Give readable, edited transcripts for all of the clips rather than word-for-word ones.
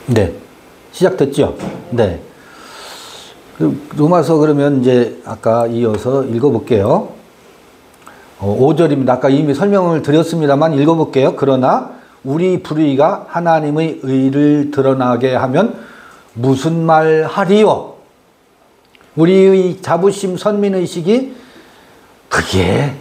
네. 시작됐죠? 네. 로마서 그러면 이제 아까 이어서 읽어볼게요. 5절입니다. 아까 이미 설명을 드렸습니다만 읽어볼게요. 그러나 우리 불의가 하나님의 의를 드러나게 하면 무슨 말 하리요? 우리의 자부심, 선민의식이 그게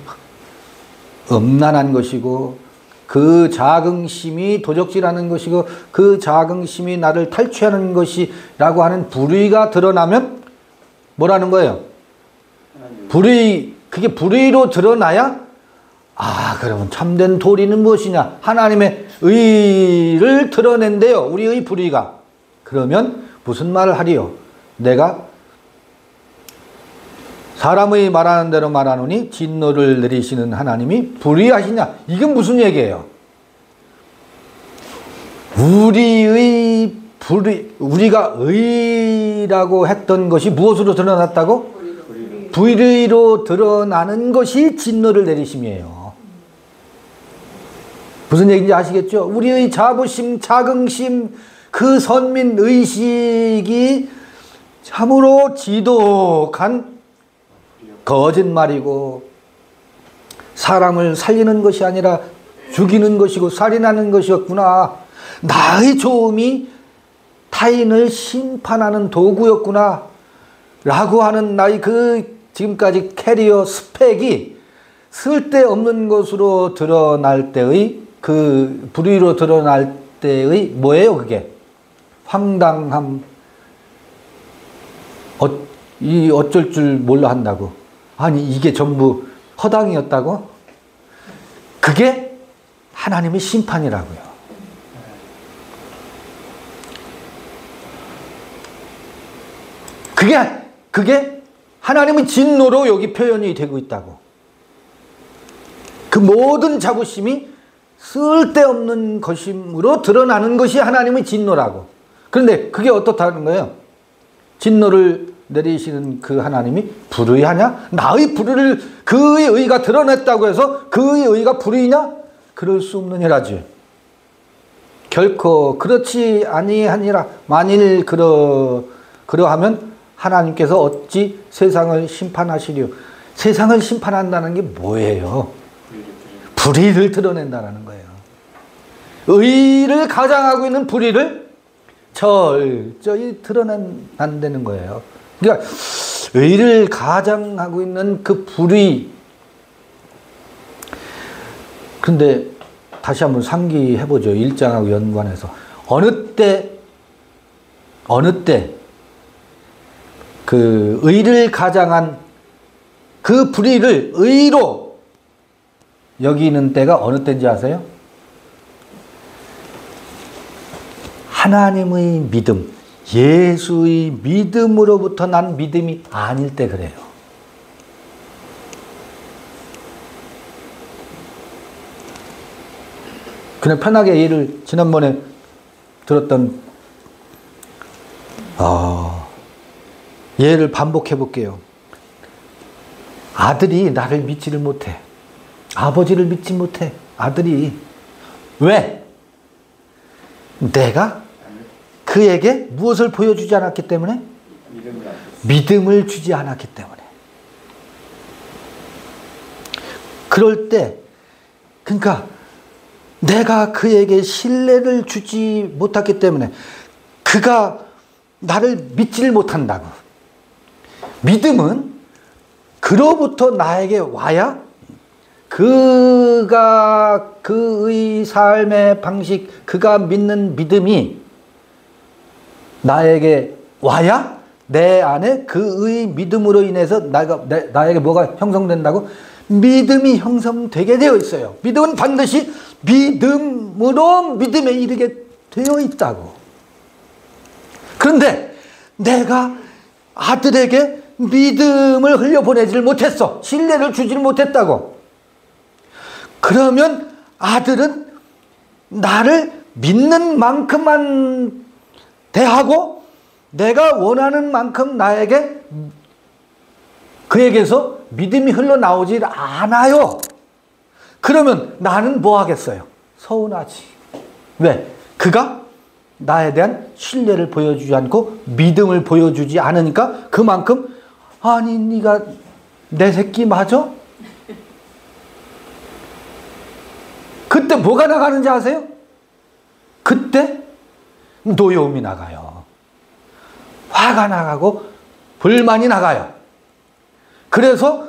음란한 것이고 그 자긍심이 도적질하는 것이고 그 자긍심이 나를 탈취하는 것이라고 하는 불의가 드러나면 뭐라는 거예요? 그게 불의로 드러나야 그러면 참된 도리는 무엇이냐? 하나님의 의를 드러낸대요. 우리의 불의가. 그러면 무슨 말을 하리요? 내가 사람의 말하는 대로 말하노니 진노를 내리시는 하나님이 불의하시냐? 이건 무슨 얘기예요? 우리가 의라고 했던 것이 무엇으로 드러났다고? 불의로 드러나는 것이 진노를 내리심이에요. 무슨 얘기인지 아시겠죠? 우리의 자부심, 자긍심, 그 선민의식이 참으로 지독한 거짓말이고 사람을 살리는 것이 아니라 죽이는 것이고 살인하는 것이었구나. 나의 좋음이 타인을 심판하는 도구였구나 라고 하는 나의 그 지금까지 캐리어 스펙이 쓸데없는 것으로 드러날 때의 그 불의로 드러날 때의 뭐예요 그게? 황당함. 어쩔 줄 몰라 한다고. 아니 이게 전부 허당이었다고? 그게 하나님의 심판이라고요. 그게 하나님의 진노로 여기 표현이 되고 있다고. 그 모든 자부심이 쓸데없는 것임으로 드러나는 것이 하나님의 진노라고. 그런데 그게 어떻다는 거예요? 진노를 내리시는 그 하나님이 불의하냐? 나의 불의를 그의 의가 드러냈다고 해서 그의 의가 불의냐? 그럴 수 없느니라지. 결코 그렇지 아니하니라. 만일 그러하면 하나님께서 어찌 세상을 심판하시리요? 세상을 심판한다는 게 뭐예요? 불의를 드러낸다는 거예요. 의를 가장하고 있는 불의를 철저히 드러낸다는 거예요. 그러니까 의를 가장하고 있는 그 불의. 근데 다시 한번 상기해보죠. 1장하고 연관해서. 어느 때 그 의를 가장한 그 불의를 의로 여기는 때가 어느 때인지 아세요? 하나님의 믿음, 예수의 믿음으로부터 난 믿음이 아닐 때 그래요. 그냥 편하게 예를 지난번에 들었던 예를 반복해 볼게요. 아들이 나를 믿지를 못해. 아버지를 믿지 못해. 아들이. 왜? 내가 그에게 무엇을 보여주지 않았기 때문에? 믿음을 주지 않았기 때문에. 그럴 때, 그러니까 내가 그에게 신뢰를 주지 못했기 때문에 그가 나를 믿지를 못한다고. 믿음은 그로부터 나에게 와야 그가 그의 삶의 방식, 그가 믿는 믿음이 나에게 와야 내 안에 그의 믿음으로 인해서 나에게 뭐가 형성된다고? 믿음이 형성되게 되어 있어요. 믿음은 반드시 믿음으로 믿음에 이르게 되어 있다고. 그런데 내가 아들에게 믿음을 흘려보내지를 못했어. 신뢰를 주지를 못했다고. 그러면 아들은 나를 믿는 만큼만 대하고 내가 원하는 만큼 나에게 그에게서 믿음이 흘러나오질 않아요. 그러면 나는 뭐 하겠어요? 서운하지. 왜? 그가 나에 대한 신뢰를 보여주지 않고 믿음을 보여주지 않으니까 그만큼 아니 네가 내 새끼 맞아? 그때 뭐가 나가는지 아세요? 그때 노여움이 나가요. 화가 나가고 불만이 나가요. 그래서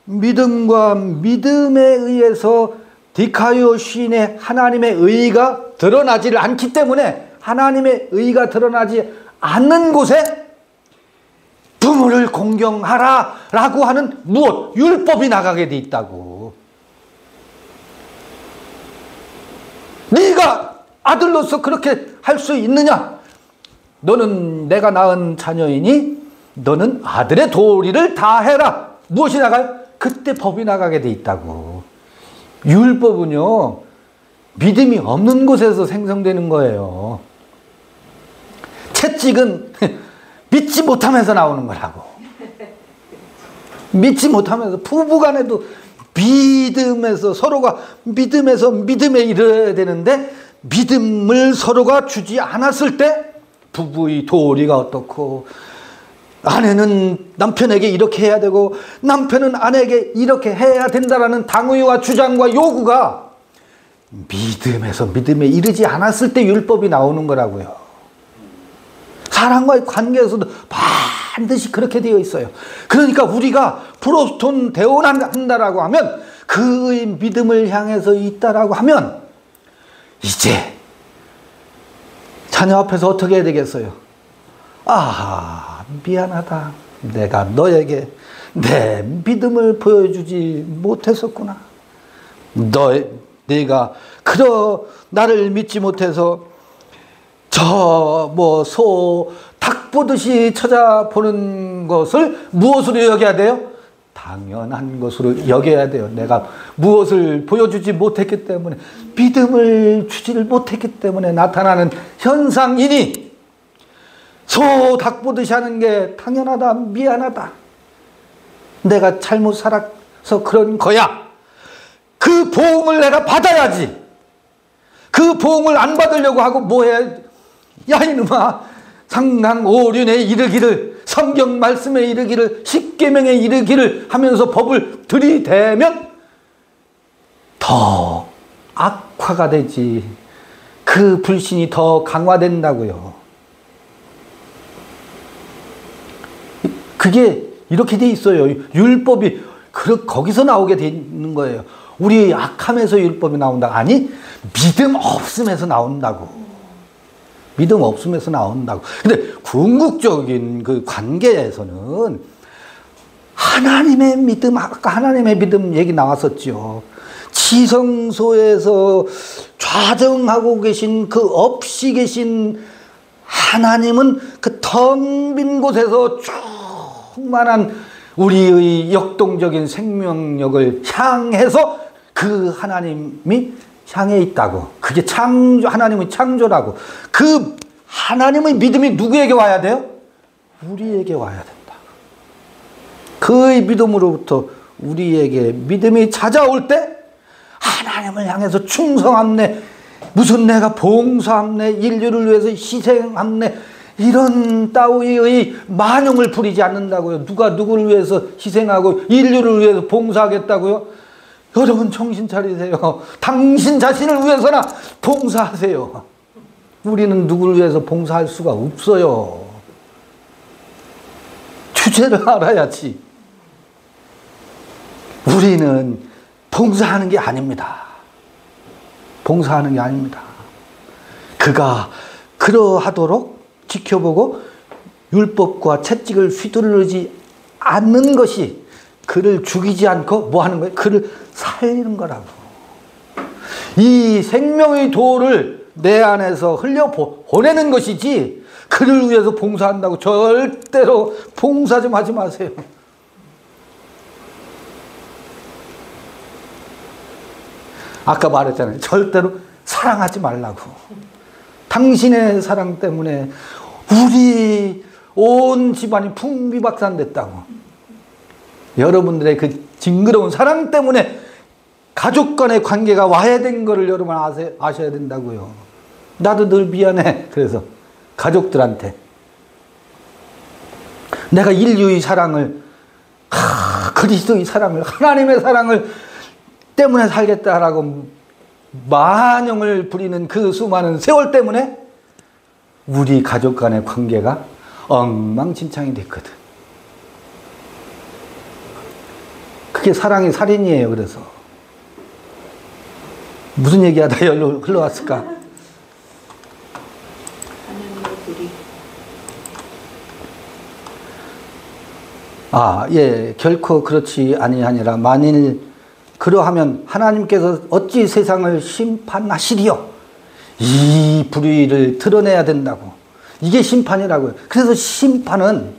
믿음과 믿음에 의해서 디카이오 시인의 하나님의 의가 드러나지를 않기 때문에 하나님의 의가 드러나지 않는 곳에 부모를 공경하라 라고 하는 무엇? 율법이 나가게 돼 있다고. 네가 아들로서 그렇게 할 수 있느냐? 너는 내가 낳은 자녀이니 너는 아들의 도리를 다 해라. 무엇이 나가요? 그때 법이 나가게 돼 있다고. 율법은요, 믿음이 없는 곳에서 생성되는 거예요. 채찍은 믿지 못하면서 나오는 거라고. 믿지 못하면서, 부부간에도 믿음에서 서로가 믿음에 이르러야 되는데 믿음을 서로가 주지 않았을 때 부부의 도리가 어떻고, 아내는 남편에게 이렇게 해야 되고 남편은 아내에게 이렇게 해야 된다라는 당위와 주장과 요구가 믿음에서 믿음에 이르지 않았을 때 율법이 나오는 거라고요. 사람과의 관계에서도 반드시 그렇게 되어 있어요. 그러니까 우리가 프로스톤 대원한다라고 하면 그의 믿음을 향해서 있다라고 하면 이제 자녀 앞에서 어떻게 해야 되겠어요? 아, 미안하다. 내가 너에게 내 믿음을 보여주지 못했었구나. 내가 나를 믿지 못해서 닭 보듯이 찾아보는 것을 무엇으로 여겨야 돼요? 당연한 것으로 여겨야 돼요. 내가 무엇을 보여주지 못했기 때문에, 믿음을 주지를 못했기 때문에 나타나는 현상이니 닭 보듯이 하는 게 당연하다, 미안하다, 내가 잘못 살아서 그런 거야. 그 보응을 내가 받아야지. 그 보응을 안 받으려고 하고 뭐해? 야 이놈아, 상강 오륜에 이르기를, 성경 말씀에 이르기를, 십계명에 이르기를 하면서 법을 들이대면 더 악화가 되지. 그 불신이 더 강화된다고요. 그게 이렇게 돼 있어요. 율법이 거기서 나오게 돼 있는 거예요. 우리 악함에서 율법이 나온다. 아니, 믿음 없음에서 나온다고. 믿음 없음에서 나온다고. 근데 궁극적인 그 관계에서는 하나님의 믿음, 아까 하나님의 믿음 얘기 나왔었죠. 지성소에서 좌정하고 계신 그 없이 계신 하나님은 그 텅 빈 곳에서 충만한 우리의 역동적인 생명력을 향해서 그 하나님이 향해 있다고. 그게 하나님의 창조라고. 그 하나님의 믿음이 누구에게 와야 돼요? 우리에게 와야 된다. 그의 믿음으로부터 우리에게 믿음이 찾아올 때 하나님을 향해서 충성함내, 무슨 내가 봉사함내, 인류를 위해서 희생함내, 이런 따위의 만용을 부리지 않는다고요. 누가 누구를 위해서 희생하고 인류를 위해서 봉사하겠다고요? 여러분 정신 차리세요. 당신 자신을 위해서나 봉사하세요. 우리는 누구를 위해서 봉사할 수가 없어요. 주제를 알아야지. 우리는 봉사하는 게 아닙니다. 봉사하는 게 아닙니다. 그가 그러하도록 지켜보고 율법과 채찍을 휘두르지 않는 것이 그를 죽이지 않고 뭐 하는 거예요? 그를 살리는 거라고. 이 생명의 도를 내 안에서 흘려보내는 것이지 그를 위해서 봉사한다고 절대로 봉사 좀 하지 마세요. 아까 말했잖아요. 절대로 사랑하지 말라고. 당신의 사랑 때문에 우리 온 집안이 풍비박산됐다고. 여러분들의 그 징그러운 사랑 때문에 가족 간의 관계가 와야 된 거를 여러분 아셔야 된다고요. 나도 늘 미안해. 그래서 가족들한테 내가 인류의 사랑을, 그리스도의 사랑을, 하나님의 사랑을 때문에 살겠다라고 만영을 부리는 그 수많은 세월 때문에 우리 가족 간의 관계가 엉망진창이 됐거든. 그게 사랑이 살인이에요. 그래서 무슨 얘기하다 여기로 흘러왔을까? 예, 결코 그렇지 아니하니라. 만일 그러하면 하나님께서 어찌 세상을 심판하시리요? 이 불의를 드러내야 된다고. 이게 심판이라고요. 그래서 심판은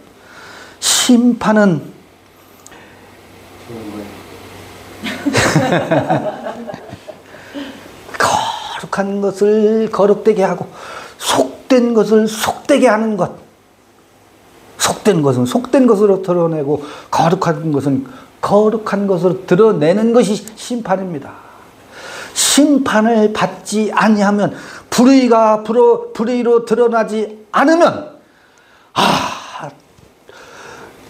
거룩한 것을 거룩되게 하고 속된 것을 속되게 하는 것. 속된 것은 속된 것으로 드러내고 거룩한 것은 거룩한 것으로 드러내는 것이 심판입니다. 심판을 받지 아니하면 불의가 불의로 드러나지 않으면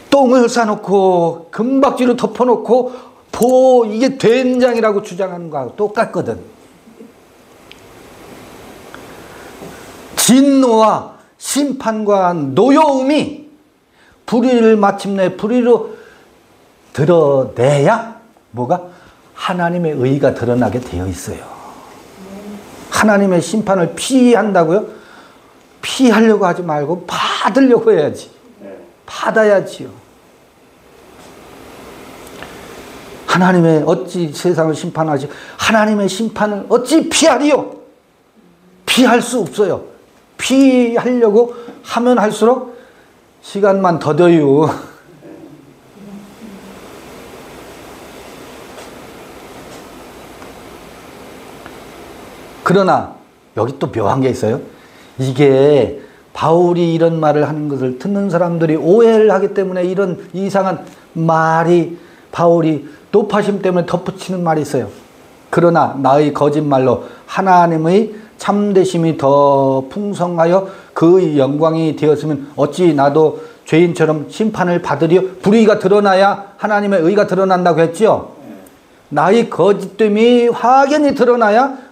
똥을 싸놓고 금박지로 덮어놓고 이게 된장이라고 주장하는 거하고 똑같거든. 진노와 심판과 노여움이 불의를 마침내 불의로 드러내야 뭐가? 하나님의 의가 드러나게 되어 있어요. 하나님의 심판을 피한다고요? 피하려고 하지 말고 받으려고 해야지. 받아야지요. 하나님의 어찌 세상을 심판하지? 하나님의 심판을 어찌 피하리요? 피할 수 없어요. 피하려고 하면 할수록 시간만 더뎌요. 그러나 여기 또 묘한 게 있어요. 이게 바울이 이런 말을 하는 것을 듣는 사람들이 오해를 하기 때문에 이런 이상한 말이 바울이 높아심 때문에 덧붙이는 말이 있어요. 그러나 나의 거짓말로 하나님의 참되심이 더 풍성하여 그의 영광이 되었으면 어찌 나도 죄인처럼 심판을 받으리요? 불의가 드러나야 하나님의 의가 드러난다고 했지요. 나의 거짓됨이 확연히 드러나야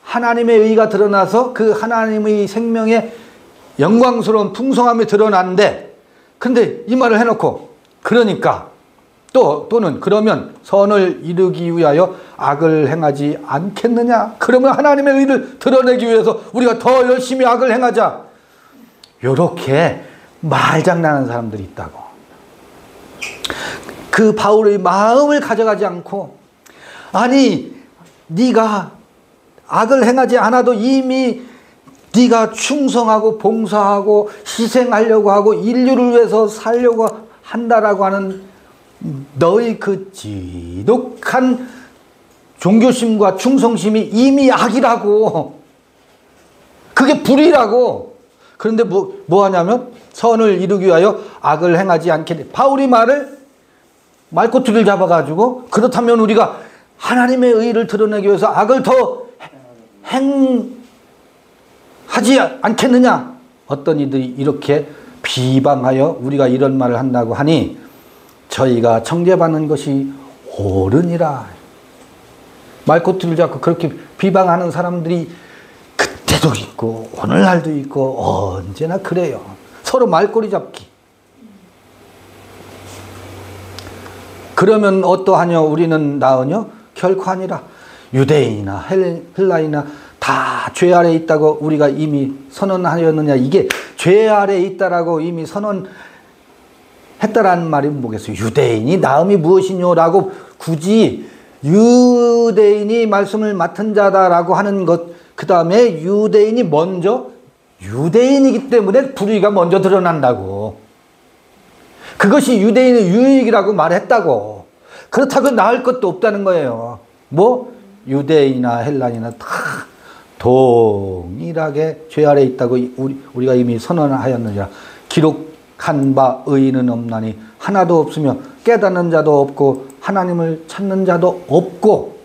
하나님의 의가 드러나서 그 하나님의 생명의 영광스러운 풍성함이 드러나는데, 근데 이 말을 해놓고 그러니까 또는 그러면 선을 이루기 위하여 악을 행하지 않겠느냐? 그러면 하나님의 의를 드러내기 위해서 우리가 더 열심히 악을 행하자. 요렇게 말장난하는 사람들이 있다고. 그 바울의 마음을 가져가지 않고, 아니 네가 악을 행하지 않아도 이미 네가 충성하고 봉사하고 희생하려고 하고 인류를 위해서 살려고 한다라고 하는 너의 그 지독한 종교심과 충성심이 이미 악이라고. 그게 불의라고. 그런데 뭐 하냐면 선을 이루기 위하여 악을 행하지 않게. 바울이 말꼬투리를 잡아가지고 그렇다면 우리가 하나님의 의를 드러내기 위해서 악을 더 행하지 않겠느냐. 어떤 이들이 이렇게 비방하여 우리가 이런 말을 한다고 하니 저희가 청제받는 것이 옳으니라. 말꼬투리를 잡고 그렇게 비방하는 사람들이 그때도 있고 오늘날도 있고 언제나 그래요. 서로 말꼬리 잡기. 그러면 어떠하뇨? 우리는 나으뇨? 결코 아니라. 유대인이나 헬라이나 다 죄 아래에 있다고 우리가 이미 선언하였느냐. 이게 죄 아래에 있다라고 이미 선언했다라는 말이 뭐겠어요? 유대인이 나음이 무엇이뇨라고 굳이 유대인이 말씀을 맡은 자다라고 하는 것, 그 다음에 유대인이 먼저, 유대인이기 때문에 불의가 먼저 드러난다고. 그것이 유대인의 유익이라고 말했다고. 그렇다고 나을 것도 없다는 거예요. 유대인이나 헬라인이나 다 동일하게 죄 아래에 있다고 우리가 이미 선언하였느냐. 기록한 바 의인은 없나니 하나도 없으며 깨닫는 자도 없고 하나님을 찾는 자도 없고.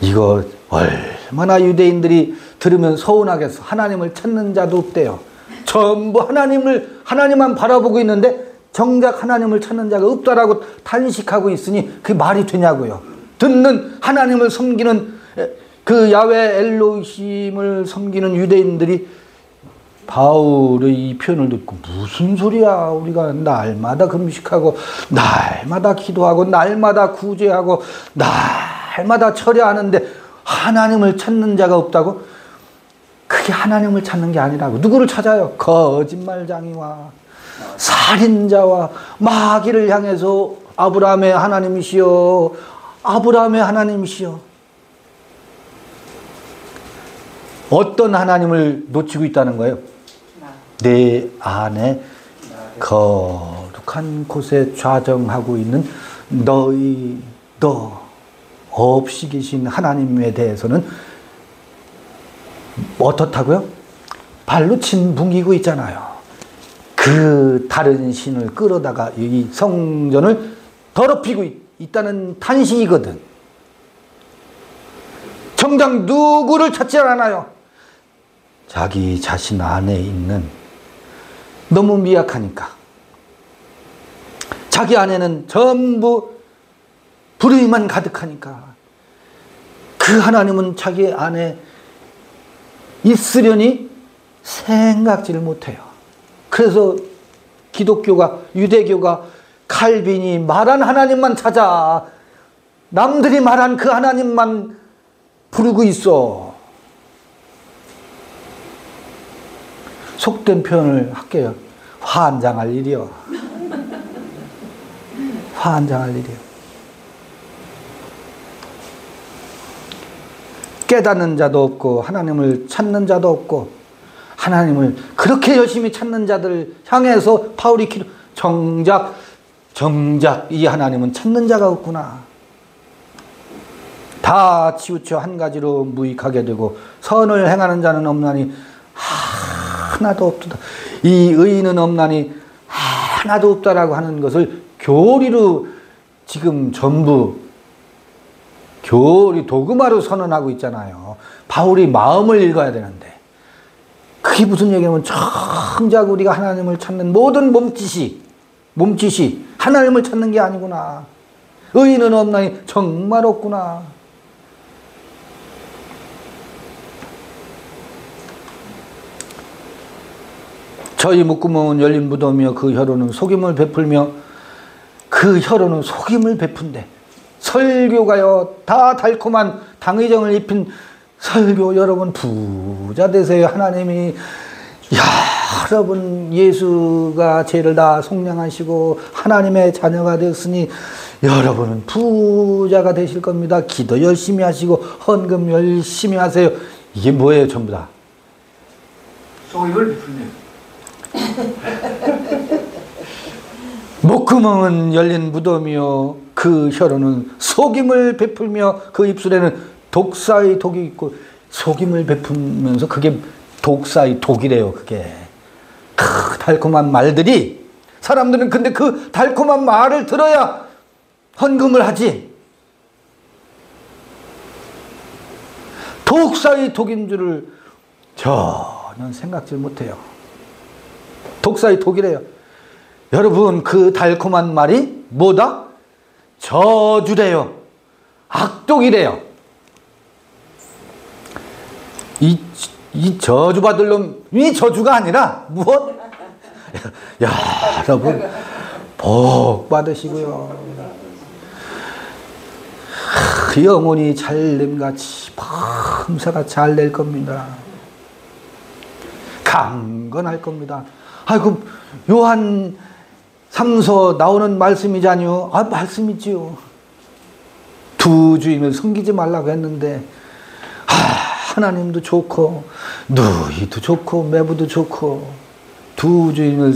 이거 얼마나 유대인들이 들으면 서운하겠어. 하나님을 찾는 자도 없대요. 전부 하나님만 바라보고 있는데 정작 하나님을 찾는 자가 없다라고 탄식하고 있으니 그게 말이 되냐고요. 듣는 하나님을 섬기는 그 야훼 엘로힘을 섬기는 유대인들이 바울의 이 표현을 듣고 무슨 소리야, 우리가 날마다 금식하고 날마다 기도하고 날마다 구제하고 날마다 철야하는데 하나님을 찾는 자가 없다고? 그게 하나님을 찾는 게 아니라고. 누구를 찾아요? 거짓말장이와 살인자와 마귀를 향해서 아브라함의 하나님이시여, 아브라함의 하나님이시여. 어떤 하나님을 놓치고 있다는 거예요? 내 안에 거룩한 곳에 좌정하고 있는 너 없이 계신 하나님에 대해서는 어떻다고요? 발로 짓뭉기고 있잖아요. 그 다른 신을 끌어다가 이 성전을 더럽히고 있다는 탄식이거든. 정작 누구를 찾지 않아요? 자기 자신 안에 있는, 너무 미약하니까 자기 안에는 전부 불의만 가득하니까 그 하나님은 자기 안에 있으려니 생각지를 못해요. 그래서 기독교가, 유대교가, 칼빈이 말한 하나님만 찾아 남들이 말한 그 하나님만 부르고 있어. 속된 표현을 할게요. 환장할 일이요. 환장할 일이요. 깨닫는 자도 없고 하나님을 찾는 자도 없고, 하나님을 그렇게 열심히 찾는 자들 향해서 바울이 정작 이 하나님은 찾는 자가 없구나. 다 치우쳐 한 가지로 무익하게 되고 선을 행하는 자는 없나니 하나도 없다. 이 의인은 없나니 하나도 없다라고 하는 것을 교리로 지금 전부 교리 도그마로 선언하고 있잖아요. 바울이 마음을 읽어야 되는데 그게 무슨 얘기냐면 정작 우리가 하나님을 찾는 모든 몸짓이 하나님을 찾는 게 아니구나. 의인은 없나니 정말 없구나. 저희 목구멍은 열린 무덤이며 그 혀로는 속임을 베푼대. 설교가요, 다 달콤한 당의정을 입힌 설교. 여러분 부자 되세요. 하나님이 여러분 예수가 죄를 다 속량하시고 하나님의 자녀가 되었으니 여러분은 부자가 되실 겁니다. 기도 열심히 하시고 헌금 열심히 하세요. 이게 뭐예요? 전부 다 속임을 베풀네요. 목구멍은 열린 무덤이요 그 혀로는 속임을 베풀며 그 입술에는 독사의 독이 있고. 속임을 베풀면서 그게 독사의 독이래요. 그게 달콤한 말들이, 사람들은 근데 그 달콤한 말을 들어야 헌금을 하지. 독사의 독인 줄을 전혀 생각질 못해요. 독사의 독이래요. 여러분 그 달콤한 말이 뭐다? 저주래요. 악독이래요. 이 저주받을 놈이 저주가 아니라 무엇? 여러분 복 받으시고요. 영혼이 잘됨같이 범사가 잘 될 겁니다. 강건할 겁니다. 아이고 요한 3서 나오는 말씀이잖요. 말씀이지요. 두 주인을 섬기지 말라고 했는데 하나님도 좋고 누이도 좋고 매부도 좋고 두 주인을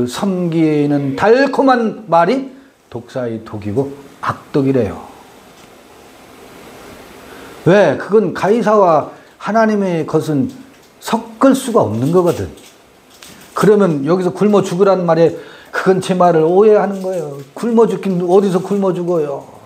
섬기는 달콤한 말이 독사의 독이고 악독이래요. 왜? 그건 가이사와 하나님의 것은 섞을 수가 없는 거거든. 그러면 여기서 굶어 죽으라는 말에 그건 제 말을 오해하는 거예요. 굶어 죽긴 어디서 굶어 죽어요.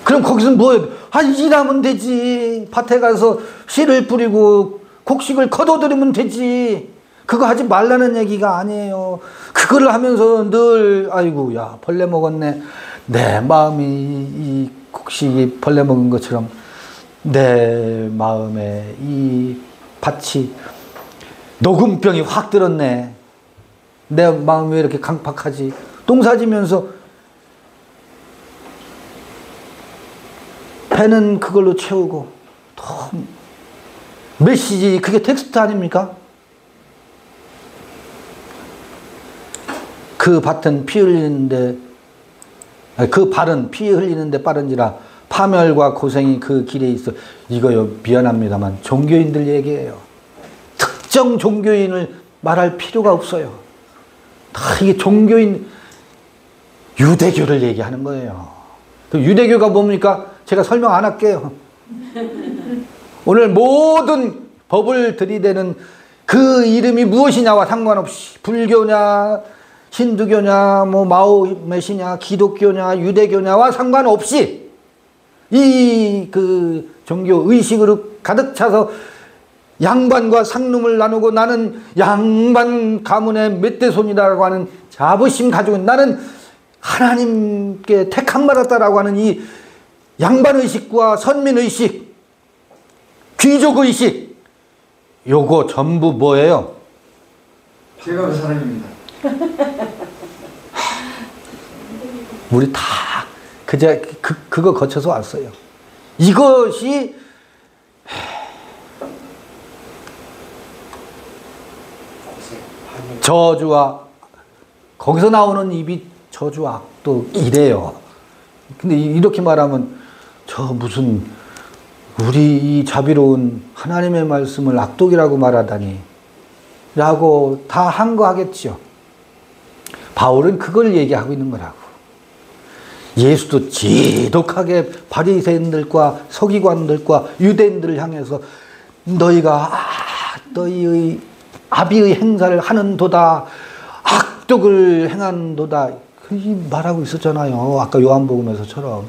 그럼 거기서 뭐예요? 아, 일하면 되지. 밭에 가서 씨를 뿌리고 곡식을 거둬들이면 되지. 그거 하지 말라는 얘기가 아니에요. 그거를 하면서 늘 아이고 야 벌레 먹었네. 내 마음이 이 곡식이 벌레 먹은 것처럼 내 마음에 이 밭이 녹음병이 확 들었네. 내 마음이 왜 이렇게 강팍하지. 농사지면서 배는 그걸로 채우고 또 메시지 그게 텍스트 아닙니까? 그 밭은 피 흘리는데 그 발은 피 흘리는데 빠른지라 파멸과 고생이 그 길에 있어. 이거요 미안합니다만 종교인들 얘기예요. 특정 종교인을 말할 필요가 없어요. 다 이게 종교인 유대교를 얘기하는 거예요. 유대교가 뭡니까? 제가 설명 안 할게요. 오늘 모든 법을 들이대는 그 이름이 무엇이냐와 상관없이 불교냐 힌두교냐 뭐 마호메시냐 기독교냐 유대교냐와 상관없이 이 그 종교 의식으로 가득 차서 양반과 상놈을 나누고 나는 양반 가문의 멧돼손이라고 하는 자부심 가지고 나는 하나님께 택함 받았다라고 하는 이 양반의식과 선민의식 귀족의식 요거 전부 뭐예요? 제가 그 사람입니다. 우리 다 그거 거쳐서 왔어요. 이것이 저주와 거기서 나오는 입이 저주와 악도 이래요. 근데 이렇게 말하면 저 무슨 우리 이 자비로운 하나님의 말씀을 악독이라고 말하다니 라고 다 한 거 하겠죠. 바울은 그걸 얘기하고 있는 거라고. 예수도 지독하게 바리새인들과 서기관들과 유대인들을 향해서 너희가 너희의 아비의 행사를 하는도다 악독을 행한도다 이 말하고 있었잖아요. 아까 요한복음에서처럼.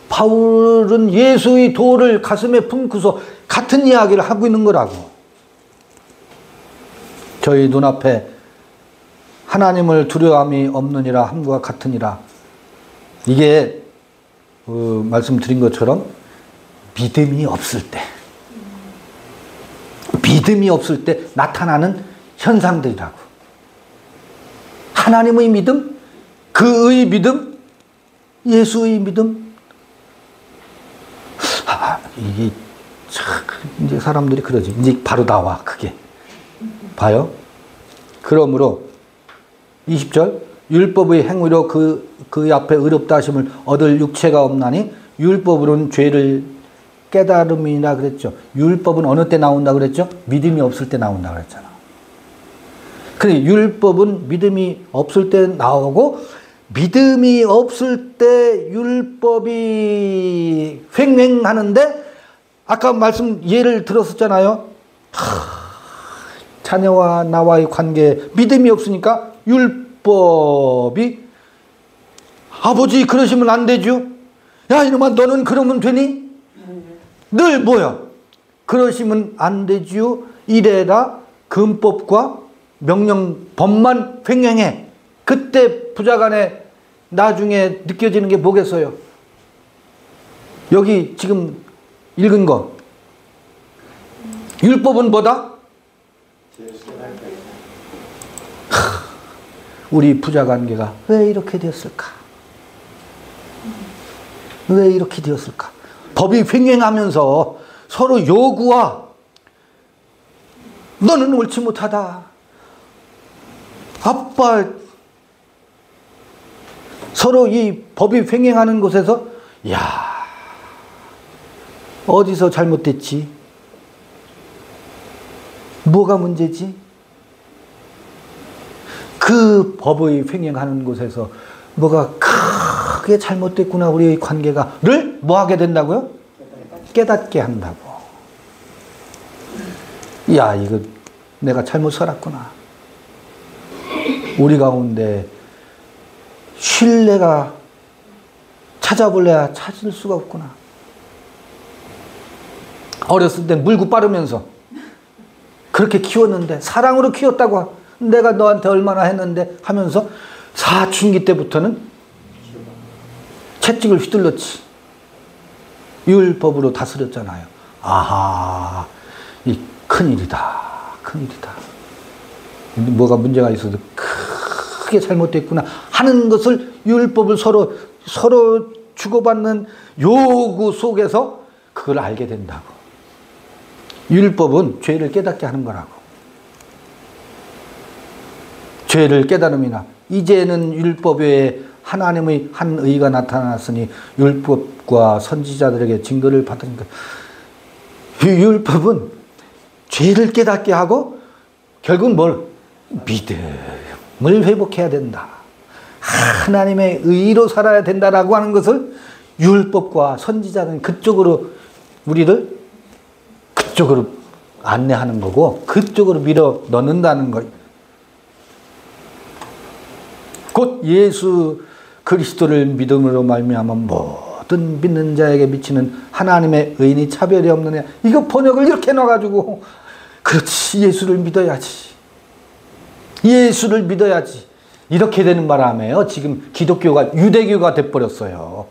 바울은 예수의 도를 가슴에 품고서 같은 이야기를 하고 있는 거라고. 저희 눈앞에 하나님을 두려움이 없느니라 함과 같으니라. 이게 말씀드린 것처럼 믿음이 없을 때 나타나는 현상들이라고. 하나님의 믿음, 그의 믿음, 예수의 믿음. 이게 이제 사람들이 그러지. 이제 바로 나와 그게. 봐요. 그러므로 20절 율법의 행위로 그 앞에 의롭다 하심을 얻을 육체가 없나니 율법으로는 죄를 깨달음이라 그랬죠. 율법은 어느 때 나온다 그랬죠? 믿음이 없을 때 나온다 그랬잖아. 근데 율법은 믿음이 없을 때 나오고 믿음이 없을 때 율법이 횡행하는데 아까 말씀 예를 들었었잖아요. 자녀와 나와의 관계에 믿음이 없으니까 율법이 아버지 그러시면 안 되죠. 야 이놈아 너는 그러면 되니? 늘 뭐야? 그러시면 안 되지요. 이래라 금법과 명령 법만 횡행해. 그때 부자간에 나중에 느껴지는 게 뭐겠어요? 여기 지금 읽은 거 율법은 뭐다? 우리 부자관계가 왜 이렇게 되었을까? 왜 이렇게 되었을까? 법이 횡행하면서 서로 요구와 너는 옳지 못하다. 아빠 서로 이 법이 횡행하는 곳에서 야 어디서 잘못됐지? 뭐가 문제지? 그 법의 횡행하는 곳에서 뭐가 크게 잘못됐구나 우리의 관계가를 뭐 하게 된다고요? 깨닫게 한다고. 야 이거 내가 잘못 살았구나. 우리 가운데 신뢰가 찾아볼래야 찾을 수가 없구나. 어렸을 때 물고 빠르면서 그렇게 키웠는데 사랑으로 키웠다고 내가 너한테 얼마나 했는데 하면서 사춘기 때부터는 채찍을 휘둘렀지. 율법으로 다스렸잖아요. 아하, 이 큰일이다. 큰일이다. 뭐가 문제가 있어도 크게 잘못됐구나 하는 것을 율법을 서로 주고받는 요구 속에서 그걸 알게 된다고. 율법은 죄를 깨닫게 하는 거라고. 죄를 깨달음이나 이제는 율법 외에 하나님의 한 의가 나타났으니 율법과 선지자들에게 증거를 받으니까. 율법은 죄를 깨닫게 하고 결국은 뭘? 믿음을 회복해야 된다. 하나님의 의로 살아야 된다라고 하는 것을 율법과 선지자는 그쪽으로 우리를 그쪽으로 안내하는 거고 그쪽으로 밀어 넣는다는 것. 곧 예수 그리스도를 믿음으로 말미암아 모든 믿는 자에게 미치는 하나님의 의인이 차별이 없느냐. 이거 번역을 이렇게 해놔가지고 그렇지 예수를 믿어야지. 예수를 믿어야지. 이렇게 되는 바람에요. 지금 기독교가 유대교가 돼버렸어요.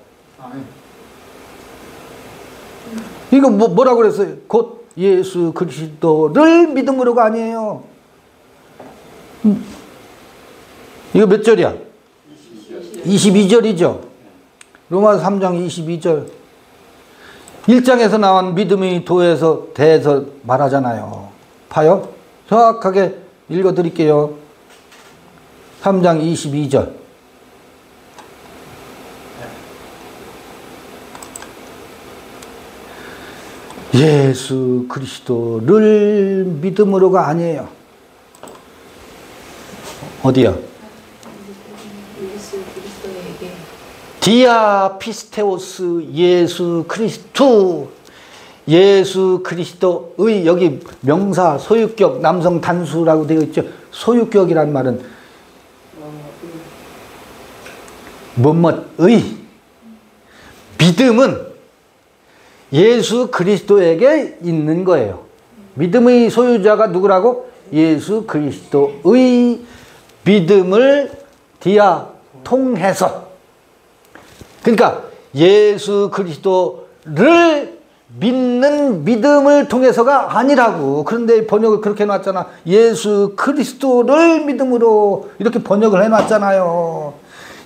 이거 뭐라고 그랬어요? 곧 예수 그리스도를 믿음으로가 아니에요. 이거 몇 절이야? 22절이죠. 로마서 3장 22절. 1장에서 나온 믿음의 도에서 대해서 말하잖아요. 봐요. 정확하게 읽어드릴게요. 3장 22절. 예수 그리스도를 믿음으로가 아니에요. 어디야? 디아 피스테오스 예수 그리스도. 예수 그리스도의 여기 명사 소유격 남성 단수라고 되어 있죠. 소유격이란 말은 뭐뭐의. 믿음은 예수 그리스도에게 있는 거예요. 믿음의 소유자가 누구라고? 예수 그리스도의 믿음을 디아 통해서. 그러니까 예수 그리스도를 믿는 믿음을 통해서가 아니라고. 그런데 번역을 그렇게 해놨잖아. 예수 그리스도를 믿음으로 이렇게 번역을 해놨잖아요.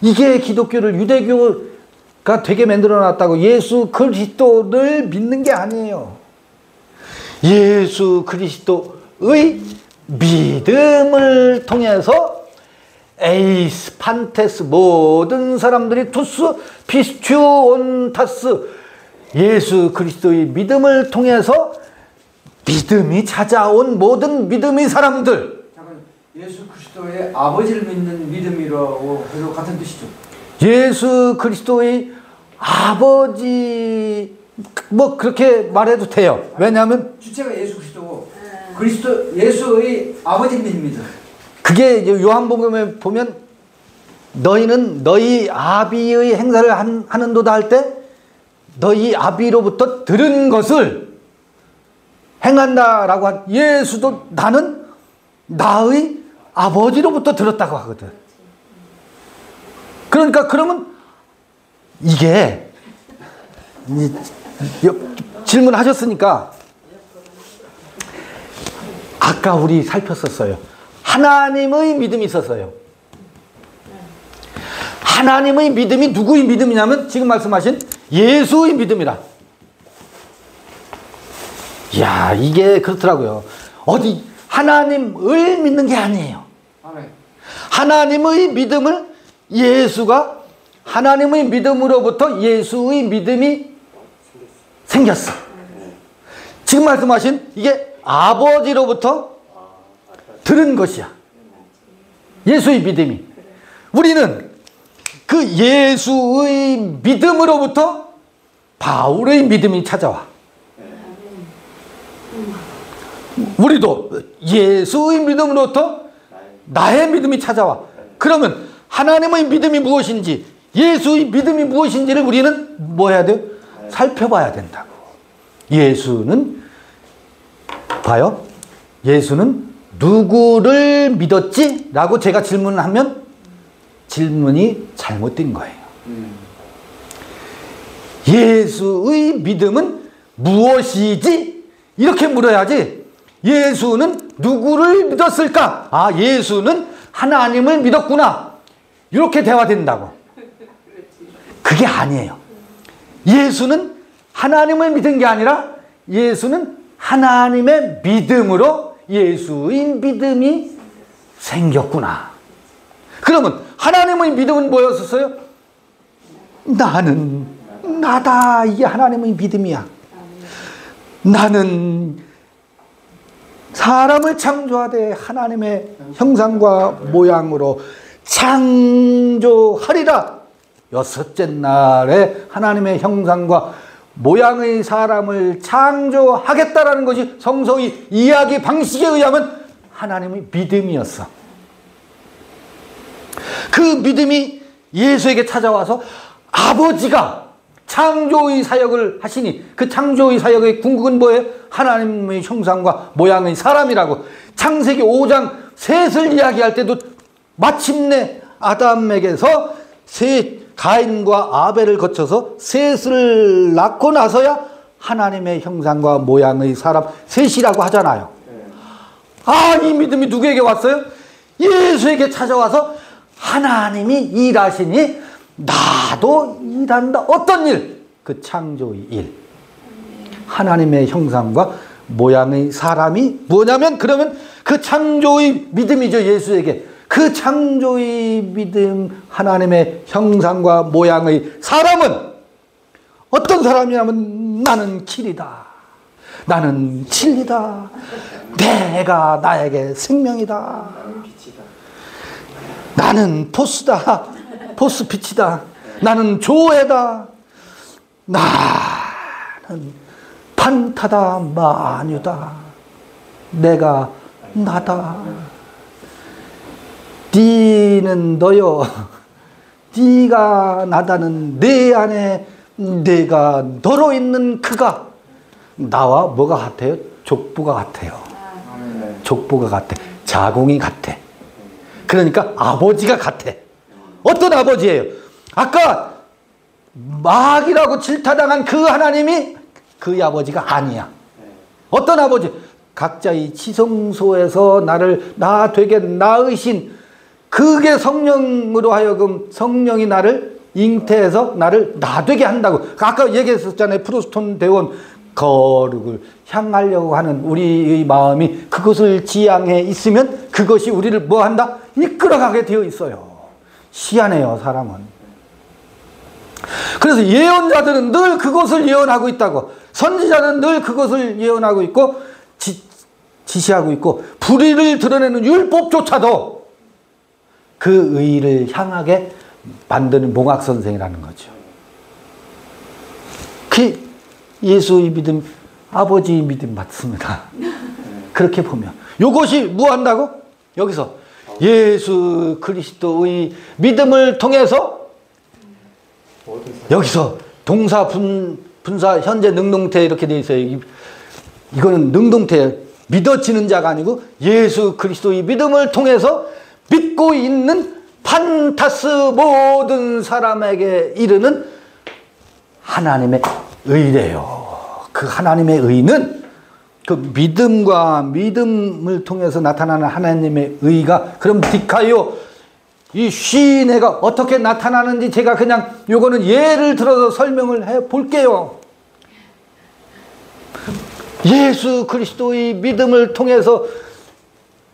이게 기독교를 유대교가 되게 만들어놨다고. 예수 그리스도를 믿는 게 아니에요. 예수 그리스도의 믿음을 통해서 에이스, 판테스, 모든 사람들이 투스, 피스튜, 온타스, 예수 그리스도의 믿음을 통해서 믿음이 찾아온 모든 믿음의 사람들. 잠깐, 예수 그리스도의 아버지를 믿는 믿음이라고 해도 같은 뜻이죠. 예수 그리스도의 아버지, 뭐 그렇게 말해도 돼요. 왜냐하면 주체가 예수 그리스도고 그리스도 예수의 아버지 믿습니다. 그게 이제 요한복음에 보면 너희는 너희 아비의 행사를 하는도다 할 때 너희 아비로부터 들은 것을 행한다라고 한 예수도 나는 나의 아버지로부터 들었다고 하거든. 그러니까 그러면 이게 질문하셨으니까 아까 우리 살폈었어요. 하나님의 믿음이 있었어요. 하나님의 믿음이 누구의 믿음이냐면 지금 말씀하신 예수의 믿음이라. 이야, 이게 그렇더라고요. 어디 하나님을 믿는 게 아니에요. 하나님의 믿음을 예수가 하나님의 믿음으로부터 예수의 믿음이 생겼어. 지금 말씀하신 이게 아버지로부터 들은 것이야. 예수의 믿음이. 우리는 그 예수의 믿음으로부터 바울의 믿음이 찾아와. 우리도 예수의 믿음으로부터 나의 믿음이 찾아와. 그러면 하나님의 믿음이 무엇인지 예수의 믿음이 무엇인지를 우리는 뭐 해야 돼요? 살펴봐야 된다고. 예수는 봐요. 예수는 누구를 믿었지? 라고 제가 질문을 하면 질문이 잘못된 거예요. 예수의 믿음은 무엇이지? 이렇게 물어야지. 예수는 누구를 믿었을까? 아, 예수는 하나님을 믿었구나. 이렇게 대화된다고. 그게 아니에요. 예수는 하나님을 믿은 게 아니라 예수는 하나님의 믿음으로 예수의 믿음이 생겼구나. 그러면 하나님의 믿음은 뭐였었어요? 나는 나다. 이게 하나님의 믿음이야. 나는 사람을 창조하되 하나님의 형상과 모양으로 창조하리라. 여섯째 날에 하나님의 형상과 모양의 사람을 창조하겠다라는 것이 성서의 이야기 방식에 의하면 하나님의 믿음이었어. 그 믿음이 예수에게 찾아와서 아버지가 창조의 사역을 하시니 그 창조의 사역의 궁극은 뭐예요? 하나님의 형상과 모양의 사람이라고. 창세기 5장 셋을 이야기할 때도 마침내 아담에게서 가인과 아벨을 거쳐서 셋을 낳고 나서야 하나님의 형상과 모양의 사람 셋이라고 하잖아요. 아, 이 믿음이 누구에게 왔어요? 예수에게 찾아와서 하나님이 일하시니 나도 일한다. 어떤 일? 그 창조의 일. 하나님의 형상과 모양의 사람이 뭐냐면 그러면 그 창조의 믿음이죠. 예수에게. 그 창조의 믿음, 하나님의 형상과 모양의 사람은 어떤 사람이냐면 나는 길이다. 나는 진리다. 내가 나에게 생명이다. 나는 포스다. 포스 빛이다. 나는 조회다. 나는 판타다. 마뉴다. 내가 나다. 네는 너요. 네가 나다는 내 안에 내가 너로 있는 그가 나와 뭐가 같아요? 족보가 같아요. 족보가 같아. 자궁이 같아. 그러니까 아버지가 같아. 어떤 아버지예요? 아까 마귀라고 질타당한 그 하나님이 그 아버지가 아니야. 어떤 아버지? 각자의 지성소에서 나를 나 되게 낳으신 그게 성령으로 하여금 성령이 나를 잉태해서 나를 나 되게 한다고. 아까 얘기했었잖아요. 프로스톤 대원 거룩을 향하려고 하는 우리의 마음이 그것을 지향해 있으면 그것이 우리를 뭐 한다? 이끌어가게 되어 있어요. 희한해요, 사람은. 그래서 예언자들은 늘 그것을 예언하고 있다고. 선지자는 늘 그것을 예언하고 있고 지시하고 있고 불의를 드러내는 율법조차도 그 의를 향하게 만드는 몽학선생이라는 거죠. 그 예수의 믿음, 아버지의 믿음 맞습니다. 그렇게 보면. 이것이 뭐 한다고? 여기서 예수 그리스도의 믿음을 통해서 여기서 동사 분사 현재 능동태 이렇게 되어 있어요. 이거는 능동태 믿어지는 자가 아니고 예수 그리스도의 믿음을 통해서 믿고 있는 판타스 모든 사람에게 이르는 하나님의 의래요. 그 하나님의 의는 그 믿음과 믿음을 통해서 나타나는 하나님의 의가 그럼 디카요 이 시내가 어떻게 나타나는지 제가 그냥 요거는 예를 들어서 설명을 해 볼게요. 예수 그리스도의 믿음을 통해서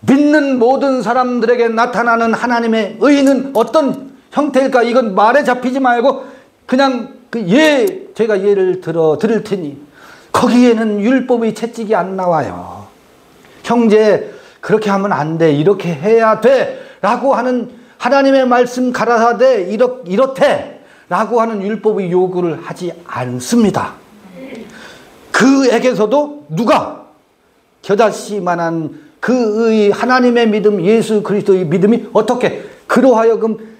믿는 모든 사람들에게 나타나는 하나님의 의는 어떤 형태일까? 이건 말에 잡히지 말고 그냥 제가 예를 들어 드릴 테니 거기에는 율법의 채찍이 안 나와요. 형제 그렇게 하면 안 돼. 이렇게 해야 돼. 라고 하는 하나님의 말씀 가라사대 이렇대. 라고 하는 율법의 요구를 하지 않습니다. 그에게서도 누가 겨자씨만한 그의 하나님의 믿음 예수 그리스도의 믿음이 어떻게 그로 하여금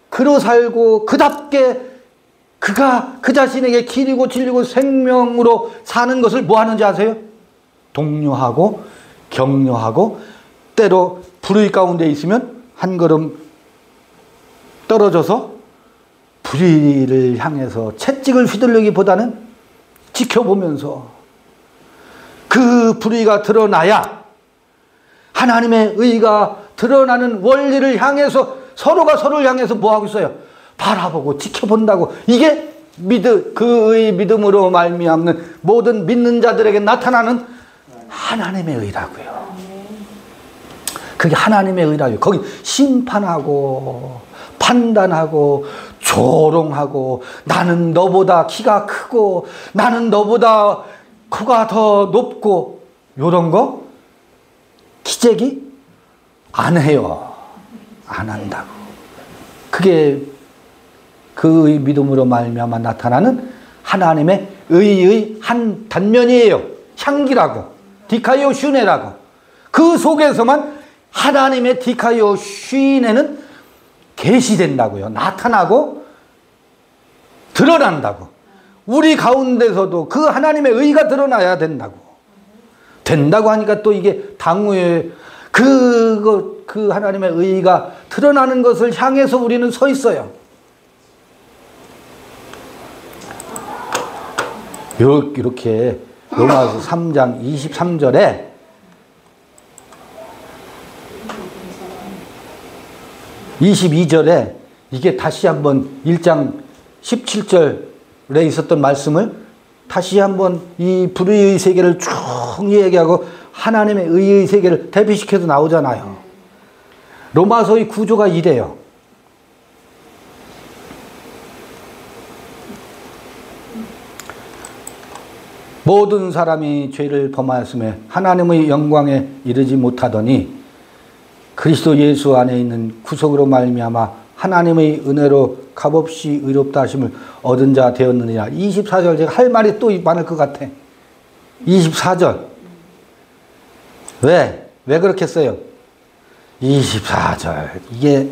그로 살고 그답게 그가 그 자신에게 길이고 진리고 생명으로 사는 것을 뭐 하는지 아세요? 독려하고 격려하고 때로 불의 가운데 있으면 한 걸음 떨어져서 불의를 향해서 채찍을 휘둘르기보다는 지켜보면서 그 불의가 드러나야 하나님의 의가 드러나는 원리를 향해서 서로가 서로를 향해서 뭐 하고 있어요? 바라보고 지켜본다고. 이게 그의 믿음으로 말미암는 모든 믿는 자들에게 나타나는 하나님의 의라고요. 그게 하나님의 의라고요. 거기 심판하고 판단하고 조롱하고 나는 너보다 키가 크고 나는 너보다 코가 더 높고 이런 거 기재기 안 해요. 안 한다고. 그게 그의 믿음으로 말미암아 나타나는 하나님의 의의 한 단면이에요. 향기라고. 디카이오 슈네라고. 그 속에서만 하나님의 디카이오 슈네는 계시된다고요. 나타나고 드러난다고. 우리 가운데서도 그 하나님의 의가 드러나야 된다고. 된다고 하니까 또 이게 당우에 그 하나님의 의가 드러나는 것을 향해서 우리는 서 있어요. 이렇게 로마서 3장 23절에 (22절에) 이게 다시 한번 1장 17절에 있었던 말씀을 다시 한번 이 불의의 세계를 쭉 얘기하고 하나님의 의의 세계를 대비시켜서 나오잖아요. 로마서의 구조가 이래요. 모든 사람이 죄를 범하였음에 하나님의 영광에 이르지 못하더니 그리스도 예수 안에 있는 구속으로 말미암아 하나님의 은혜로 값없이 의롭다 하심을 얻은 자 되었느니라. 24절 제가 할 말이 또 많을 것 같아. 24절 왜 그렇게 써요? 24절 이게